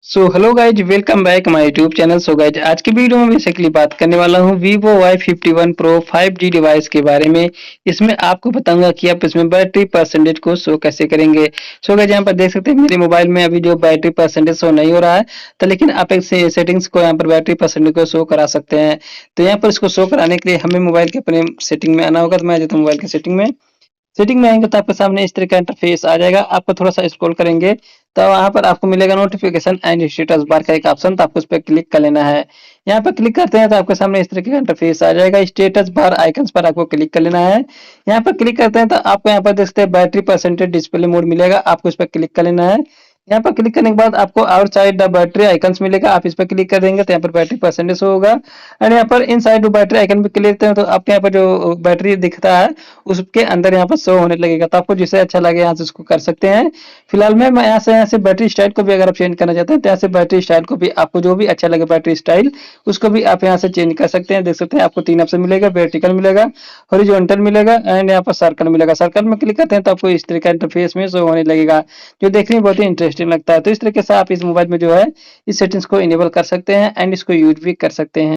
Hello guys, welcome back my YouTube channel. Guys, आज की video में बेसिकली बात करने वाला हूँ Vivo Y51 Pro 5G device के बारे में। इसमें आपको बताऊंगा कि आप इसमें बैटरी परसेंटेज को शो कैसे करेंगे। गाइज, यहाँ पर देख सकते हैं मेरे मोबाइल में अभी जो बैटरी परसेंटेज शो नहीं हो रहा है, तो लेकिन आप एक सेटिंग्स को यहाँ पर बैटरी परसेंटेज को शो करा सकते हैं। तो यहाँ पर इसको शो कराने के लिए हमें मोबाइल के अपने सेटिंग में आना होगा। तो मैं आ जाता हूँ मोबाइल के सेटिंग में आएंगे तो आपके सामने इस तरह का इंटरफेस आ जाएगा। आपको थोड़ा सा स्क्रॉल करेंगे तो वहां पर आपको मिलेगा नोटिफिकेशन एंड स्टेटस बार का एक ऑप्शन, तो आपको उस पर क्लिक कर लेना है। यहाँ पर क्लिक करते हैं तो आपके सामने इस तरह का इंटरफेस आ जाएगा। स्टेटस बार आइकन्स पर आपको क्लिक कर लेना है। यहाँ पर क्लिक करते हैं तो आपको यहाँ पर देखते हैं बैटरी परसेंटेज डिस्प्ले मोड मिलेगा, आपको इस पर क्लिक कर लेना है। यहाँ पर क्लिक करने के बाद आपको आउटसाइड द बैटरी आइकन्स मिलेगा, आप इस पर क्लिक कर देंगे तो यहाँ पर बैटरी परसेंटेज होगा। एंड यहाँ पर इन साइड बैटरी आइकन पे क्लिक करते हैं तो आपके यहाँ पर जो बैटरी दिखता है उसके अंदर यहाँ पर शो होने लगेगा। तो आपको जिसे अच्छा लगे यहाँ से उसको कर सकते हैं। फिलहाल में मैं यहाँ से बैटरी स्टाइल को भी अगर आप चेंज करना चाहते हैं तो यहाँ से बैटरी स्टाइल को भी आपको जो भी अच्छा लगे बैटरी स्टाइल उसको भी आप यहाँ से चेंज कर सकते हैं। देख सकते हैं आपको 3 ऑप्शन मिलेगा, वर्टिकल मिलेगा, हॉरिजॉन्टल मिलेगा एंड यहाँ पर सर्कल मिलेगा। सर्कल में क्लिक करते हैं तो आपको इस तरह का इंटरफेस में शो होने लगेगा, जो देखने में बहुत ही इंटरेस्टिंग लगता है। तो इस तरीके से आप इस मोबाइल में जो है इस सेटिंग्स को इनेबल कर सकते हैं एंड इसको यूज भी कर सकते हैं।